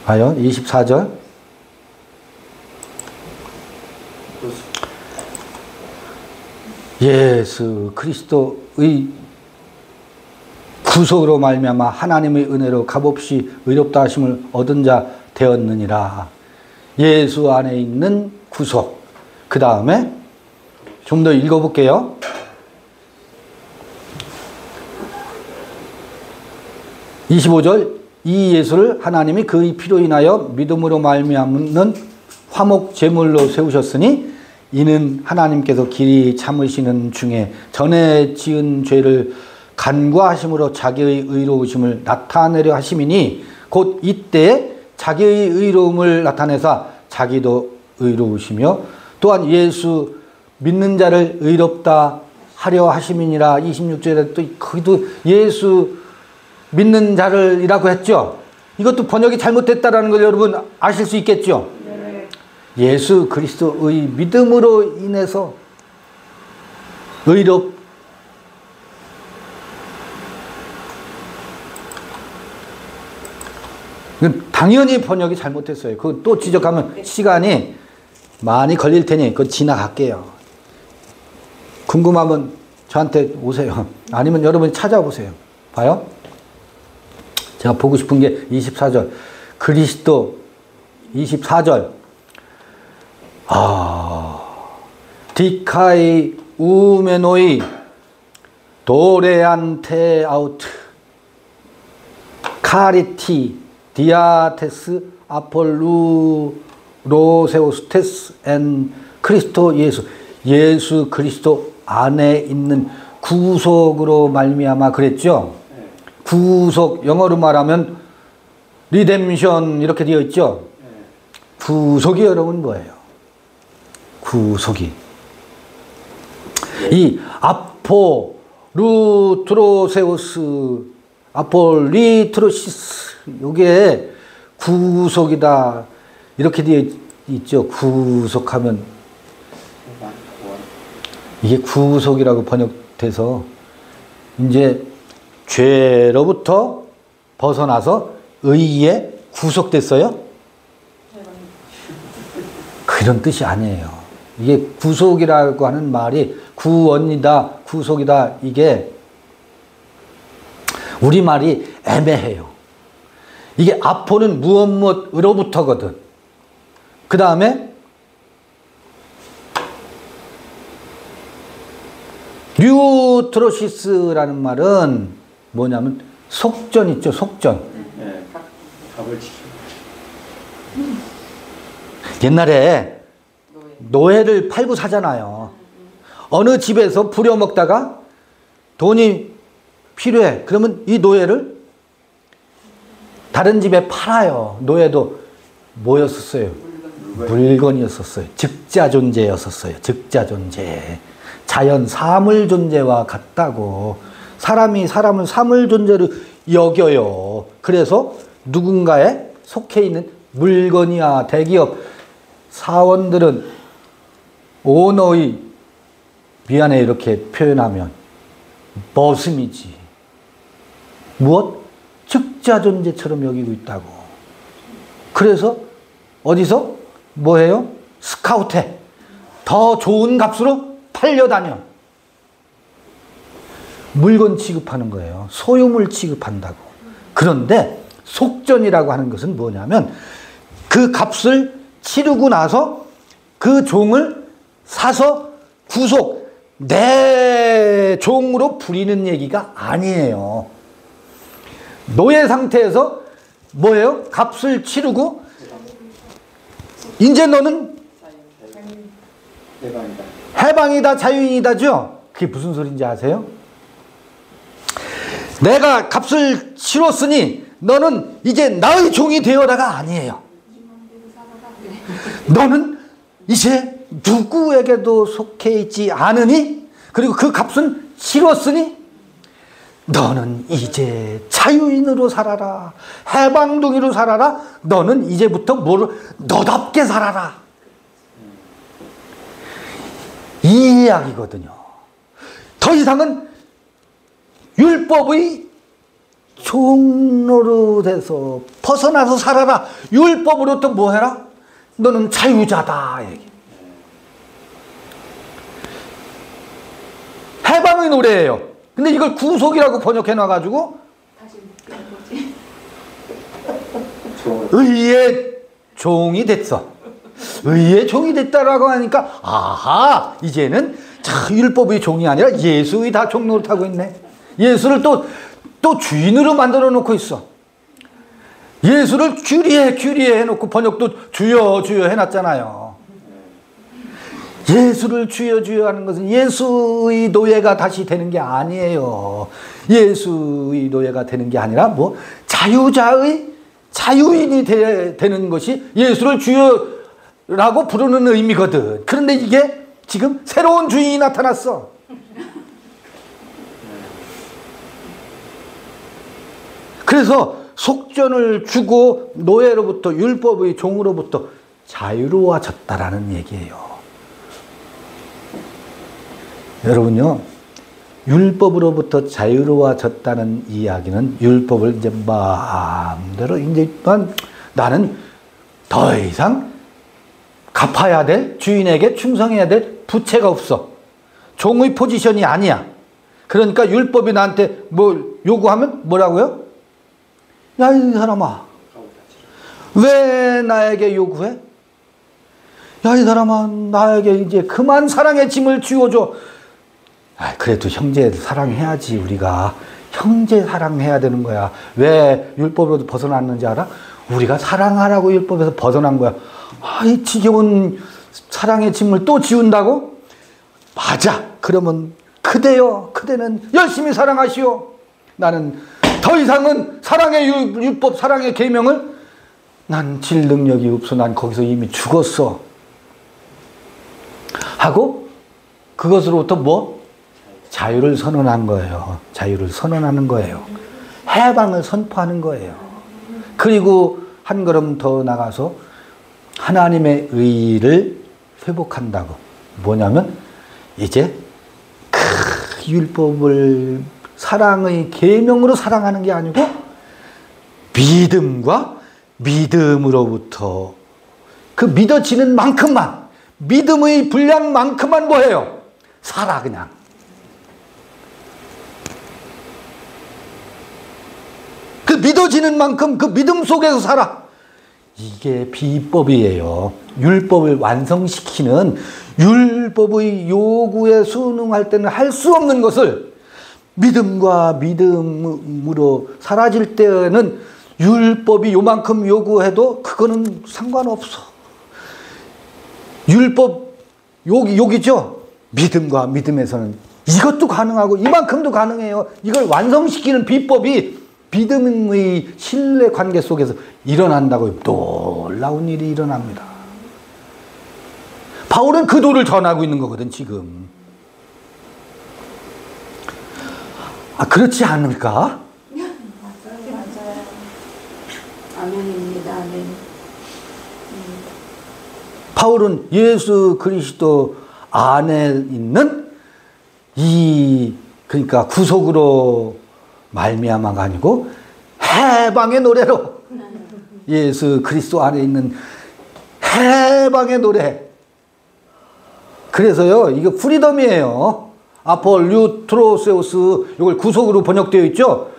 봐요. 24절 예수 그리스도의 구속으로 말미암아 하나님의 은혜로 값없이 의롭다 하심을 얻은 자 되었느니라. 예수 안에 있는 구속. 그 다음에 좀 더 읽어볼게요. (25절) 이 예수를 하나님이 그의 피로 인하여 믿음으로 말미암는 화목 제물로 세우셨으니 이는 하나님께서 길이 참으시는 중에 전에 지은 죄를 간구하심으로 자기의 의로우심을 나타내려 하심이니 곧 이때 자기의 의로움을 나타내사 자기도 의로우시며 또한 예수 믿는 자를 의롭다 하려 하심이니라. 26절에 또 거기도 예수 믿는 자를이라고 했죠. 이것도 번역이 잘못됐다라는 걸 여러분 아실 수 있겠죠. 예수 그리스도의 믿음으로 인해서 당연히 번역이 잘못됐어요. 그거 또 지적하면 시간이 많이 걸릴 테니 그거 지나갈게요. 궁금하면 저한테 오세요. 아니면 여러분이 찾아보세요. 봐요. 제가 보고 싶은 게 24절 그리스도 24절 디카이 우메노이 도레안테 아우트 카리티 디아테스 아폴루로세우스테스 앤 크리스토 예수. 예수 그리스도 안에 있는 구속으로 말미암아 그랬죠. 구속 영어로 말하면 리뎀션 이렇게 되어 있죠. 구속이 여러분 뭐예요? 구속이 이 아포루트로세우스 아폴리트로시스 이게 구속이다 이렇게 되어 있죠. 구속하면 이게 구속이라고 번역돼서 이제 죄로부터 벗어나서 의에 구속됐어요. 그런 뜻이 아니에요. 이게 구속이라고 하는 말이 구원이다, 구속이다, 이게 우리말이 애매해요. 이게 아포는 무엇으로부터거든. 그 다음에 뉴트로시스라는 말은 뭐냐면 속전 있죠, 속전. 네, 밥을 지키고. 옛날에 노예를 팔고 사잖아요. 어느 집에서 부려먹다가 돈이 필요해. 그러면 이 노예를 다른 집에 팔아요. 노예도 뭐였었어요? 물건이었었어요. 즉자 존재였었어요. 즉자 존재. 자연 사물 존재와 같다고. 사람이 사람을 사물 존재로 여겨요. 그래서 누군가에 속해 있는 물건이야. 대기업 사원들은 오너의, 미안해 이렇게 표현하면 머슴이지. 무엇? 즉자 존재처럼 여기고 있다고. 그래서 어디서 뭐해요? 스카우트해. 더 좋은 값으로 팔려다녀. 물건 취급하는 거예요. 소유물 취급한다고. 그런데 속전이라고 하는 것은 뭐냐면 그 값을 치르고 나서 그 종을 사서 구속, 내 종으로 부리는 얘기가 아니에요. 노예 상태에서 뭐예요? 값을 치르고 이제 너는 해방이다, 자유인이다죠? 그게 무슨 소리인지 아세요? 내가 값을 치렀으니 너는 이제 나의 종이 되어라가 아니에요. 너는 이제 누구에게도 속해 있지 않으니, 그리고 그 값은 치렀으니 너는 이제 자유인으로 살아라. 해방둥이로 살아라. 너는 이제부터 너답게 살아라. 이 이야기거든요. 더 이상은 율법의 종로로 돼서 벗어나서 살아라. 율법으로부터 뭐 해라? 너는 자유자다. 얘기. 해방의 노래예요. 근데 이걸 구속이라고 번역해 놔가지고 의의 종이 됐어. 의의 종이 됐다라고 하니까 아하, 이제는 율법의 종이 아니라 예수의 다 종로를 타고 있네. 예수를 또 주인으로 만들어 놓고 있어. 예수를 규리해 해놓고 번역도 주여 해놨잖아요. 예수를 주여 하는 것은 예수의 노예가 다시 되는 게 아니에요. 예수의 노예가 되는 게 아니라 뭐 자유자의 자유인이 되는 것이 예수를 주여라고 부르는 의미거든. 그런데 이게 지금 새로운 주인이 나타났어. 그래서 속전을 주고 노예로부터, 율법의 종으로부터 자유로워졌다라는 얘기예요. 여러분요, 율법으로부터 자유로워졌다는 이야기는 율법을 이제 마음대로 이제 나는 더 이상 갚아야 될, 주인에게 충성해야 될 부채가 없어. 종의 포지션이 아니야. 그러니까 율법이 나한테 뭘 요구하면 뭐라고요? 야, 이 사람아, 왜 나에게 요구해? 야, 이 사람아, 나에게 이제 그만 사랑의 짐을 쥐어줘. 아, 그래도 형제 사랑해야지. 우리가 형제 사랑해야 되는 거야. 왜 율법으로도 벗어났는지 알아? 우리가 사랑하라고 율법에서 벗어난 거야. 아, 이 지겨운 사랑의 짐을 또 지운다고? 맞아. 그러면 그대는 열심히 사랑하시오. 나는 더 이상은 사랑의 율법, 사랑의 계명을 난 질 능력이 없어. 난 거기서 이미 죽었어. 하고 그것으로부터 뭐? 자유를 선언한 거예요. 자유를 선언하는 거예요. 해방을 선포하는 거예요. 그리고 한 걸음 더 나가서 하나님의 의를 회복한다고. 뭐냐면 이제 그 율법을 사랑의 계명으로 사랑하는 게 아니고 믿음과 믿음으로부터 그 믿어지는 만큼만, 믿음의 분량만큼만 뭐해요? 살아 그냥. 그 믿어지는 만큼 그 믿음 속에서 살아. 이게 비법이에요. 율법을 완성시키는, 율법의 요구에 순응할 때는 할 수 없는 것을 믿음과 믿음으로 사라질 때는 율법이 요만큼 요구해도 그거는 상관없어. 율법 여기죠. 믿음과 믿음에서는 이것도 가능하고 이만큼도 가능해요. 이걸 완성시키는 비법이 믿음의 신뢰 관계 속에서 일어난다고요. 놀라운 일이 일어납니다. 바울은 그 도를 전하고 있는 거거든 지금. 그렇지 않을까? 맞아요. 아멘입니다. 아멘. 바울은 예수 그리스도 안에 있는 그러니까 구속으로 말미암아가 아니고 해방의 노래로, 예수 그리스도 안에 있는 해방의 노래. 그래서요, 이거 프리덤이에요. 아폴리트로세우스, 이걸 구속으로 번역되어 있죠.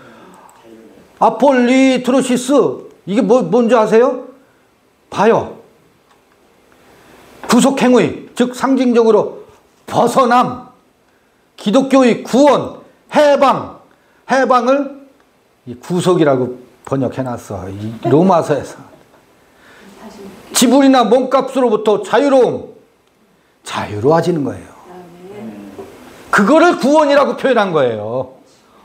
아폴리트로시스, 이게 뭔지 아세요? 봐요. 구속행위, 즉 상징적으로 벗어남, 기독교의 구원, 해방을 구속이라고 번역해놨어. 이 로마서에서. 지불이나 몸값으로부터 자유로워지는 거예요. 그거를 구원이라고 표현한 거예요.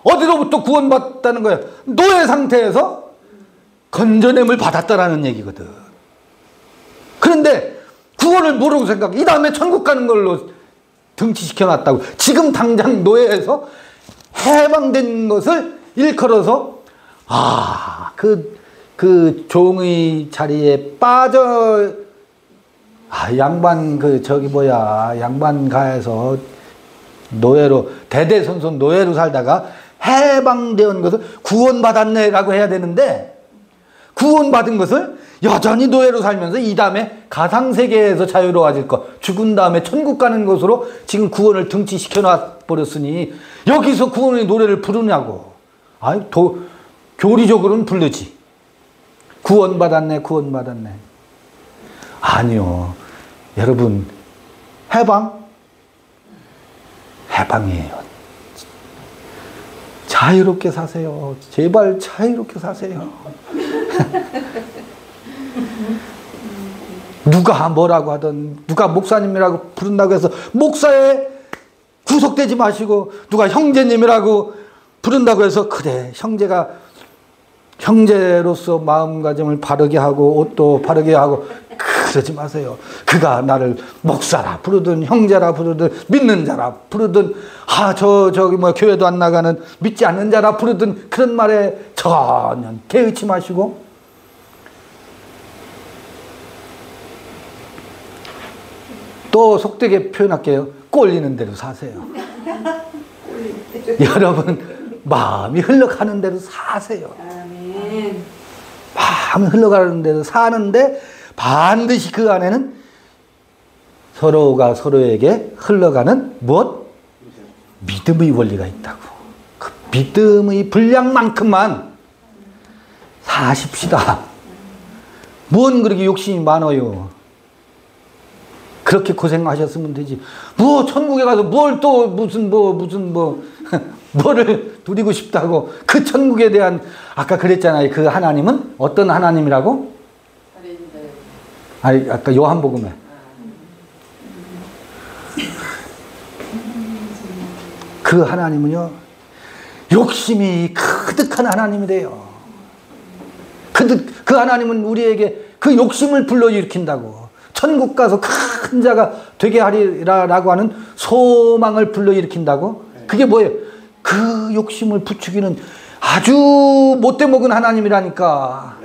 어디로부터 구원받았다는 거예요? 노예 상태에서 건져냄을 받았다라는 얘기거든. 그런데 구원을 모르고 이 다음에 천국 가는 걸로 등치시켜놨다고. 지금 당장 노예에서 해방된 것을 일컬어서 그 종의 자리에 빠져 양반가에서 노예로 대대손손 노예로 살다가 해방된 것을 구원받았네라고 해야 되는데, 구원받은 것을 여전히 노예로 살면서 이 다음에 가상세계에서 자유로워질 것, 죽은 다음에 천국 가는 것으로 지금 구원을 등치시켜 놔버렸으니 여기서 구원의 노래를 부르냐고. 교리적으로는 부르지. 구원받았네. 아니요. 여러분, 해방이에요. 자유롭게 사세요. 제발 자유롭게 사세요. 누가 뭐라고 하든, 누가 목사님이라고 부른다고 해서 목사에 구속되지 마시고, 누가 형제님이라고 부른다고 해서 그래, 형제로서 마음가짐을 바르게 하고 옷도 바르게 하고 그러지 마세요. 그가 나를 목사라 부르든 형제라 부르든 믿는 자라 부르든 교회도 안 나가는 믿지 않는 자라 부르든 그런 말에 전혀 개의치 마시고, 또 속되게 표현할게요. 꼴리는 대로 사세요. 여러분, 마음이 흘러가는 대로 사세요. 아멘. 마음이 흘러가는 대로 사는데 반드시 그 안에는 서로가 서로에게 흘러가는 무엇? 믿음의 원리가 있다고. 그 믿음의 분량만큼만 사십시다. 뭔 그렇게 욕심이 많아요. 그렇게 고생하셨으면 되지. 천국에 가서 뭐를 누리고 싶다고. 그 천국에 대한, 아까 그랬잖아요. 그 하나님은 어떤 하나님이라고? 아까 요한복음에. 그 하나님은요, 욕심이 가득한 하나님이래요. 그 하나님은 우리에게 그 욕심을 불러일으킨다고. 천국 가서 큰 자가 되게 하리라라고 하는 소망을 불러일으킨다고. 그게 뭐예요? 그 욕심을 부추기는 아주 못돼 먹은 하나님이라니까.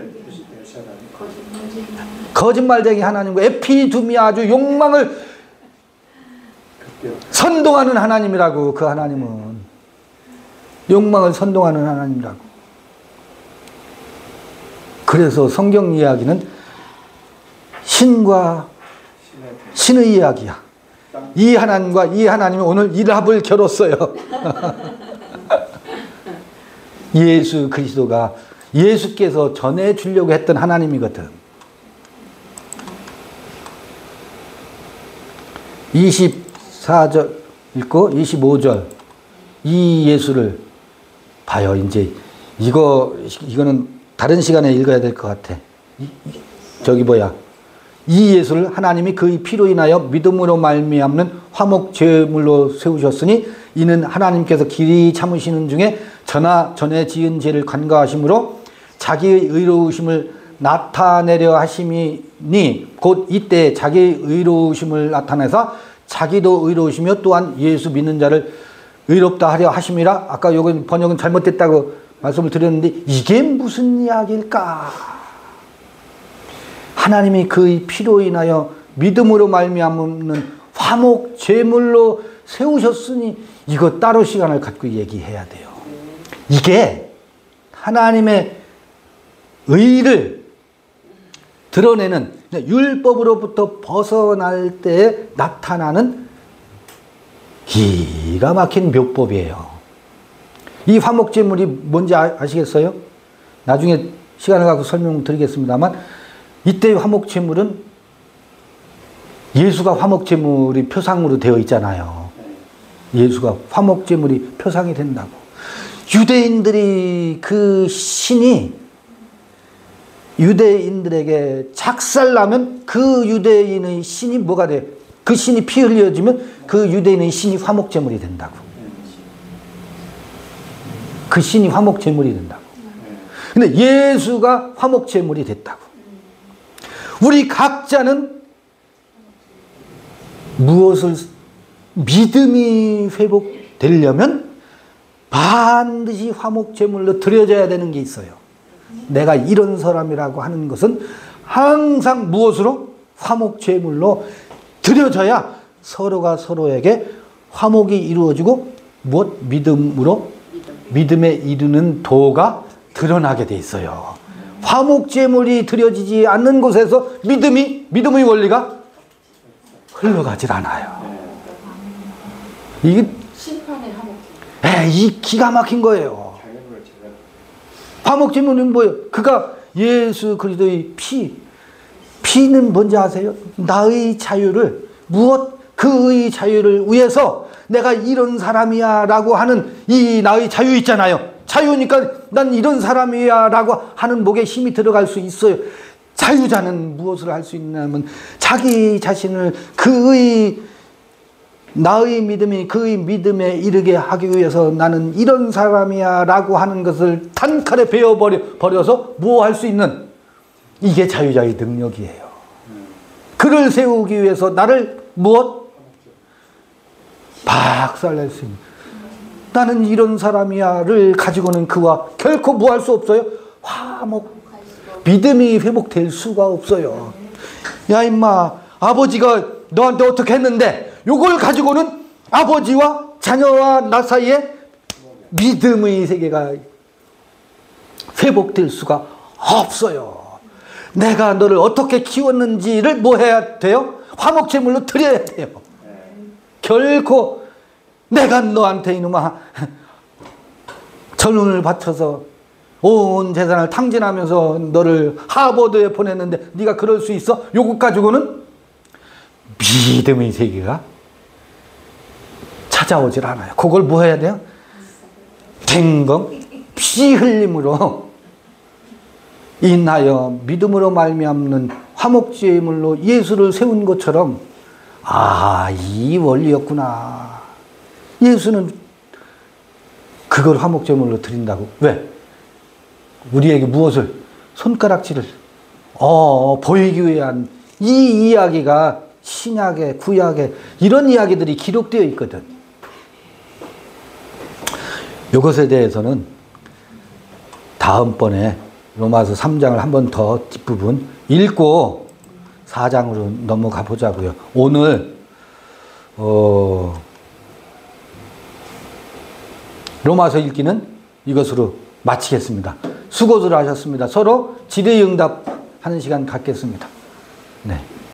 거짓말쟁이 하나님과 에피두미, 아주 욕망을 선동하는 하나님이라고. 그 하나님은 욕망을 선동하는 하나님이라고. 그래서 성경 이야기는 신과 신의 이야기야. 이 하나님과 이 하나님이 오늘 일합을 겨뤘어요. 예수 그리스도가 예수께서 전해주려고 했던 하나님이거든. 24절 읽고 25절 이 예수를 봐요. 이제 이거는 다른 시간에 읽어야 될 것 같아. 저기 뭐야? 이 예수를 하나님이 그의 피로 인하여 믿음으로 말미암는 화목 제물로 세우셨으니 이는 하나님께서 길이 참으시는 중에 전에 지은 죄를 간과하심으로 자기의 의로우심을 나타내려 하심이니 곧 이때 자기의 의로우심을 나타내서 자기도 의로우시며 또한 예수 믿는 자를 의롭다 하려 하심이라. 아까 요건 번역은 잘못됐다고 말씀을 드렸는데 이게 무슨 이야기일까? 하나님이 그의 피로 인하여 믿음으로 말미암는 화목 제물로 세우셨으니 이거 따로 시간을 갖고 얘기해야 돼요. 이게 하나님의 의를 드러내는 율법으로부터 벗어날 때에 나타나는 기가 막힌 묘법이에요. 이 화목제물이 뭔지 아시겠어요? 나중에 시간을 갖고 설명드리겠습니다만 이때의 화목제물은 예수가 화목제물이 표상으로 되어 있잖아요. 예수가 화목제물이 표상이 된다고. 유대인들이 그 신이 유대인들에게 작살나면 그 유대인의 신이 뭐가 돼? 그 신이 피 흘려지면 그 유대인의 신이 화목제물이 된다고. 그 신이 화목제물이 된다고. 근데 예수가 화목제물이 됐다고. 우리 각자는 무엇을 믿음이 회복되려면 반드시 화목제물로 드려져야 되는 게 있어요. 내가 이런 사람이라고 하는 것은 항상 무엇으로? 화목제물로 드려져야 서로가 서로에게 화목이 이루어지고 무엇? 믿음으로 믿음에 이르는 도가 드러나게 돼 있어요. 화목제물이 드려지지 않는 곳에서 믿음의 원리가 흘러가질 않아요. 이게 심판의 화목제물. 이 기가 막힌 거예요. 화목제물은 뭐예요? 그가 예수 그리스도의 피는 뭔지 아세요? 나의 자유를 그의 자유를 위해서 내가 이런 사람이야 라고 하는 이 나의 자유 있잖아요. 자유니까 난 이런 사람이야 라고 하는 목에 힘이 들어갈 수 있어요. 자유자는 무엇을 할 수 있냐면 자기 자신을 나의 믿음이 그의 믿음에 이르게 하기 위해서 나는 이런 사람이야 라고 하는 것을 단칼에 베어버려서 뭐 할 수 있는 이게 자유자의 능력이에요. 그를 세우기 위해서 나를 박살낼 수 있는 나는 이런 사람이야를 가지고는 그와 결코 뭐 할 수 없어요? 믿음이 회복될 수가 없어요. 야 임마 아버지가 너한테 어떻게 했는데 요걸 가지고는 아버지와 자녀와 나 사이에 믿음의 세계가 회복될 수가 없어요. 내가 너를 어떻게 키웠는지를 뭐 해야 돼요? 화목제물로 드려야 돼요. 결코 내가 너한테 이놈아 전운을 바쳐서 온 재산을 탕진하면서 너를 하버드에 보냈는데 네가 그럴 수 있어? 요것 가지고는 믿음의 세계가 찾아오질 않아요. 그걸 뭐 해야 돼요? 댕검 피 흘림으로 인하여 믿음으로 말미암는 화목제물로 예수를 세운 것처럼 이 원리였구나. 예수는 그걸 화목제물로 드린다고. 왜? 우리에게 무엇을? 손가락질을 보이기 위한 이 이야기가 신약에 구약에 이런 이야기들이 기록되어 있거든. 이것에 대해서는 다음번에 로마서 3장을 한 번 더 뒷부분 읽고 4장으로 넘어가 보자고요. 오늘 로마서 읽기는 이것으로 마치겠습니다. 수고들 하셨습니다. 서로 질의응답하는 시간 갖겠습니다. 네.